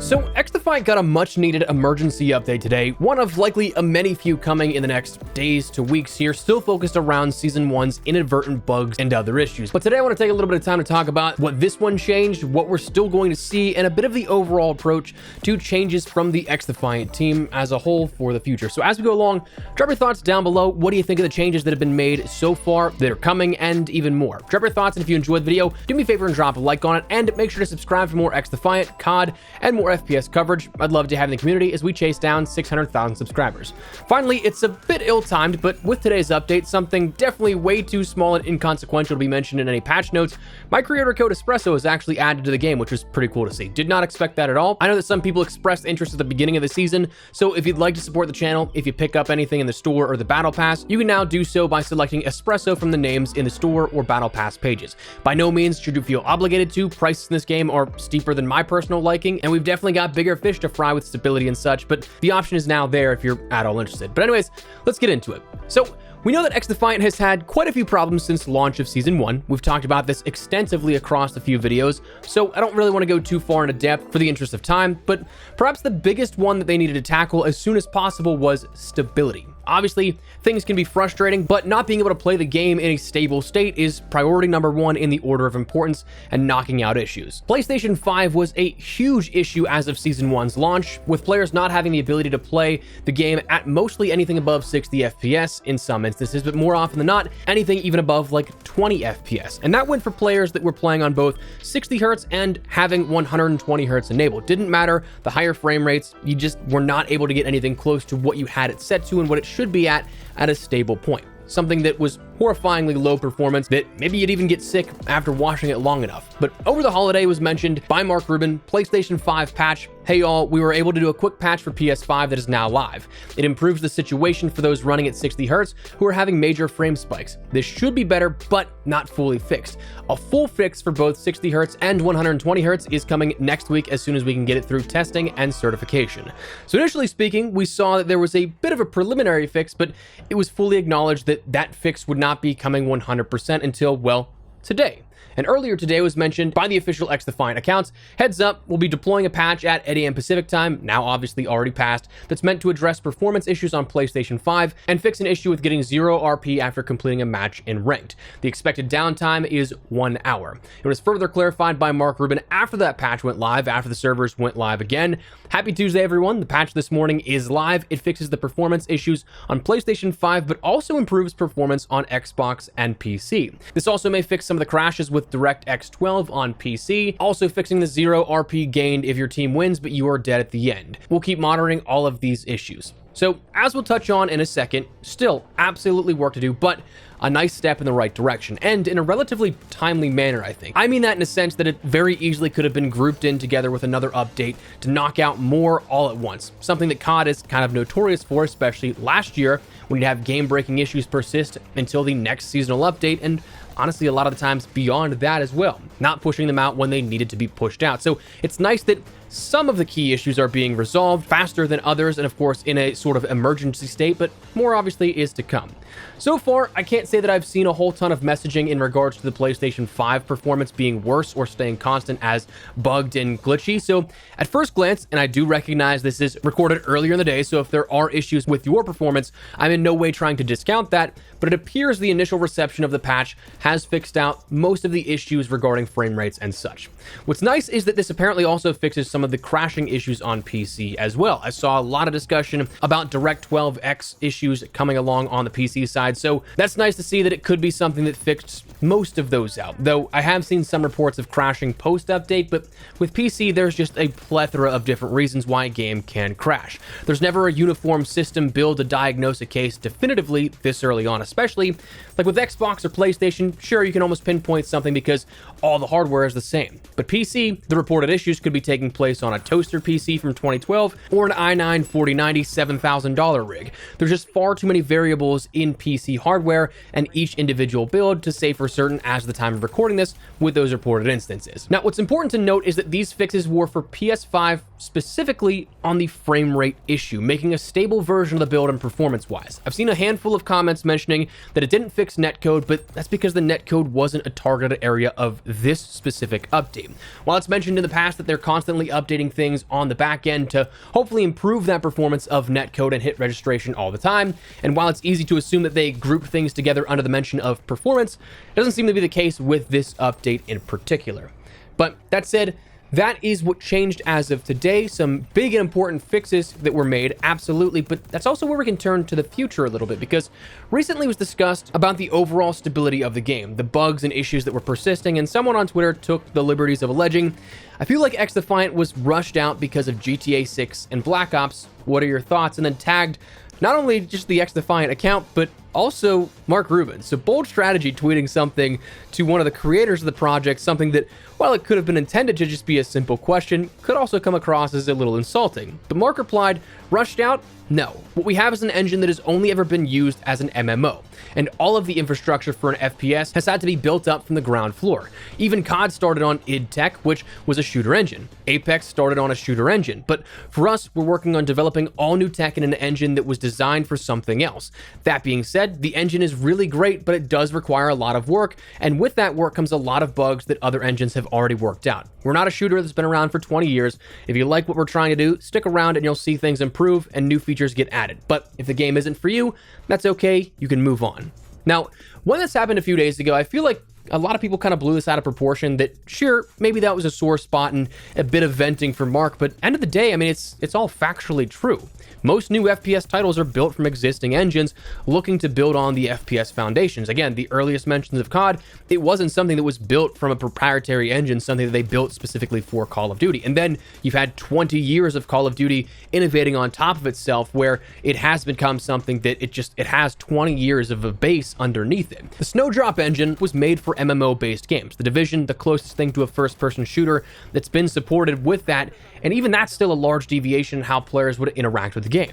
So XDefiant got a much needed emergency update today, one of likely a many few coming in the next days to weeks here, still focused around Season 1's inadvertent bugs and other issues. But today I want to take a little bit of time to talk about what this one changed, what we're still going to see, and a bit of the overall approach to changes from the XDefiant team as a whole for the future. So as we go along, drop your thoughts down below. What do you think of the changes that have been made so far, that are coming, and even more? Drop your thoughts, and if you enjoyed the video, do me a favor and drop a like on it, and make sure to subscribe for more XDefiant, COD, and more FPS coverage. I'd love to have in the community as we chase down 600,000 subscribers. Finally, it's a bit ill-timed, but with today's update, something definitely way too small and inconsequential to be mentioned in any patch notes. My creator code Espresso is actually added to the game, which was pretty cool to see. Did not expect that at all. I know that some people expressed interest at the beginning of the season, so if you'd like to support the channel, if you pick up anything in the store or the battle pass, you can now do so by selecting Espresso from the names in the store or battle pass pages. By no means should you feel obligated to. Prices in this game are steeper than my personal liking, and we've definitely got bigger fish to fry with stability and such, but the option is now there if you're at all interested. But anyways, let's get into it. So we know that XDefiant has had quite a few problems since launch of Season 1. We've talked about this extensively across a few videos, so I don't really want to go too far into depth for the interest of time, but perhaps the biggest one that they needed to tackle as soon as possible was stability. Obviously, things can be frustrating, but not being able to play the game in a stable state is priority number one in the order of importance and knocking out issues. PlayStation 5 was a huge issue as of Season 1's launch, with players not having the ability to play the game at mostly anything above 60 FPS in some instances, but more often than not, anything even above like 20 FPS. And that went for players that were playing on both 60 Hz and having 120 Hz enabled. Didn't matter, the higher frame rates, you just were not able to get anything close to what you had it set to and what it should be at a stable point. Something that was horrifyingly low performance that maybe you'd even get sick after watching it long enough. But over the holiday was mentioned by Mark Rubin, PlayStation 5 patch. Hey y'all, we were able to do a quick patch for PS5 that is now live. It improves the situation for those running at 60 Hz who are having major frame spikes. This should be better, but not fully fixed. A full fix for both 60 Hz and 120 Hz is coming next week as soon as we can get it through testing and certification. So initially speaking, we saw that there was a bit of a preliminary fix, but it was fully acknowledged that that fix would not be coming 100% until, well, today. And earlier today was mentioned by the official XDefiant accounts. Heads up, we'll be deploying a patch at 8 AM Pacific time, now obviously already passed, that's meant to address performance issues on PlayStation 5 and fix an issue with getting 0 RP after completing a match in ranked. The expected downtime is 1 hour. It was further clarified by Mark Rubin after that patch went live, after the servers went live again. Happy Tuesday, everyone. The patch this morning is live. It fixes the performance issues on PlayStation 5, but also improves performance on Xbox and PC. This also may fix some of the crashes with DirectX 12 on PC, also fixing the 0 RP gained if your team wins, but you are dead at the end. We'll keep monitoring all of these issues. So, as we'll touch on in a second, still absolutely work to do, but a nice step in the right direction, and in a relatively timely manner, I think. I mean that in a sense that it very easily could have been grouped in together with another update to knock out more all at once, something that COD is kind of notorious for, especially last year, when you'd have game-breaking issues persist until the next seasonal update, and honestly, a lot of the times beyond that as well, not pushing them out when they needed to be pushed out. So it's nice that some of the key issues are being resolved faster than others, and of course in a sort of emergency state, but more obviously is to come. So far, I can't say that I've seen a whole ton of messaging in regards to the PlayStation 5 performance being worse or staying constant as bugged and glitchy. So at first glance, and I do recognize this is recorded earlier in the day, so if there are issues with your performance, I'm in no way trying to discount that, but it appears the initial reception of the patch has fixed out most of the issues regarding frame rates and such. What's nice is that this apparently also fixes some of the crashing issues on PC as well. I saw a lot of discussion about DirectX issues coming along on the PC side, so that's nice to see that it could be something that fixed most of those out, though I have seen some reports of crashing post-update, but with PC there's just a plethora of different reasons why a game can crash. There's never a uniform system build to diagnose a case definitively this early on, especially like with Xbox or PlayStation. Sure, you can almost pinpoint something because all the hardware is the same, but PC, the reported issues could be taking place on a toaster PC from 2012 or an i9 4090 $7,000 rig. There's just far too many variables in PC hardware and each individual build to say for certain as the time of recording this with those reported instances. Now, what's important to note is that these fixes were for PS5 specifically on the frame rate issue, making a stable version of the build and performance-wise. I've seen a handful of comments mentioning that it didn't fix netcode, but that's because the netcode wasn't a targeted area of this specific update. While it's mentioned in the past that they're constantly updating things on the back end to hopefully improve that performance of netcode and hit registration all the time, and while it's easy to assume that they group things together under the mention of performance, it doesn't seem to be the case with this update in particular. But that said, that is what changed as of today. Some big and important fixes that were made, absolutely, but that's also where we can turn to the future a little bit, because recently was discussed about the overall stability of the game, the bugs and issues that were persisting, and someone on Twitter took the liberties of alleging, I feel like XDefiant was rushed out because of GTA 6 and Black Ops. What are your thoughts? And then tagged not only just the XDefiant account, but also Mark Rubin. So bold strategy tweeting something to one of the creators of the project, something that, while it could have been intended to just be a simple question, could also come across as a little insulting. But Mark replied, rushed out? No. What we have is an engine that has only ever been used as an MMO, and all of the infrastructure for an FPS has had to be built up from the ground floor. Even COD started on id Tech, which was a shooter engine. Apex started on a shooter engine, but for us, we're working on developing all new tech in an engine that was designed for something else. That being said, the engine is really great, but it does require a lot of work, and with that work comes a lot of bugs that other engines have already worked out. We're not a shooter that's been around for 20 years. If you like what we're trying to do, stick around and you'll see things improve and new features get added. But if the game isn't for you, that's okay, you can move on. Now, when this happened a few days ago, I feel like a lot of people kind of blew this out of proportion, that sure, maybe that was a sore spot and a bit of venting for Mark, but end of the day, I mean, it's all factually true. Most new FPS titles are built from existing engines looking to build on the FPS foundations. Again, the earliest mentions of COD, it wasn't something that was built from a proprietary engine, something that they built specifically for Call of Duty. And then you've had 20 years of Call of Duty innovating on top of itself, where it has become something that it has 20 years of a base underneath it. The Snowdrop engine was made for MMO-based games. The Division, the closest thing to a first-person shooter that's been supported with that, and even that's still a large deviation in how players would interact with the game.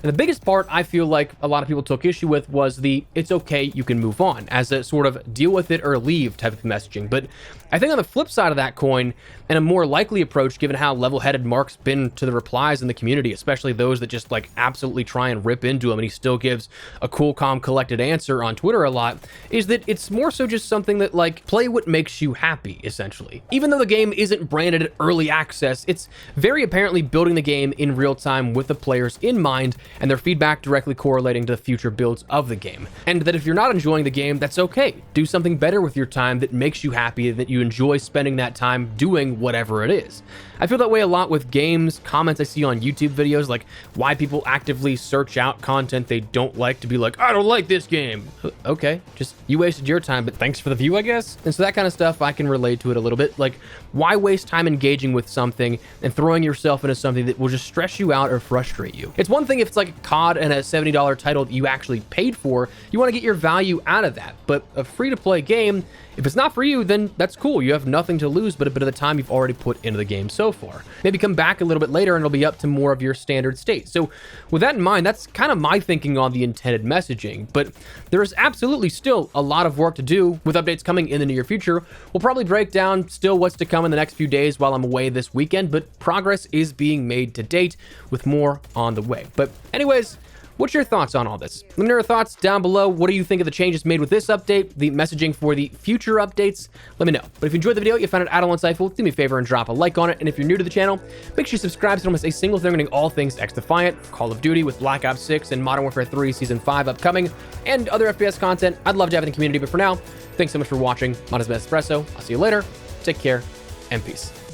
And the biggest part I feel like a lot of people took issue with was the it's okay, you can move on, as a sort of deal with it or leave type of messaging. But I think on the flip side of that coin, and a more likely approach given how level-headed Mark's been to the replies in the community, especially those that just like absolutely try and rip into him and he still gives a cool, calm, collected answer on Twitter a lot, is that it's more so just something that like play what makes you happy, essentially. Even though the game isn't branded early access, it's very apparently building the game in real time with the players in mind and their feedback directly correlating to the future builds of the game. And that if you're not enjoying the game, that's okay. Do something better with your time that makes you happy, that you enjoy spending that time doing whatever it is. I feel that way a lot with games, comments I see on YouTube videos, like why people actively search out content they don't like to be like, I don't like this game. Okay, just you wasted your time, but thanks for the view, I guess. And so that kind of stuff, I can relate to it a little bit. Like, why waste time engaging with something and throwing yourself into something that will just stress you out or frustrate you? It's one thing if it's like COD and a $70 title that you actually paid for, you want to get your value out of that. But a free-to-play game, if it's not for you, then that's cool. You have nothing to lose but a bit of the time you've already put into the game so far. Maybe come back a little bit later and it'll be up to more of your standard state. So with that in mind, that's kind of my thinking on the intended messaging. But there is absolutely still a lot of work to do with updates coming in the near future. We'll probably break down still what's to come in the next few days while I'm away this weekend, but progress is being made to date with more on the way. But anyways, what's your thoughts on all this? Let me know your thoughts down below. What do you think of the changes made with this update, the messaging for the future updates? Let me know. But if you enjoyed the video, you found it at all insightful, do me a favor and drop a like on it. And if you're new to the channel, make sure you subscribe so you don't miss a single thing regarding all things XDefiant, Call of Duty with Black Ops 6 and Modern Warfare 3 Season 5 upcoming, and other FPS content I'd love to have in the community. But for now, thanks so much for watching. My name is Espresso. I'll see you later. Take care and peace.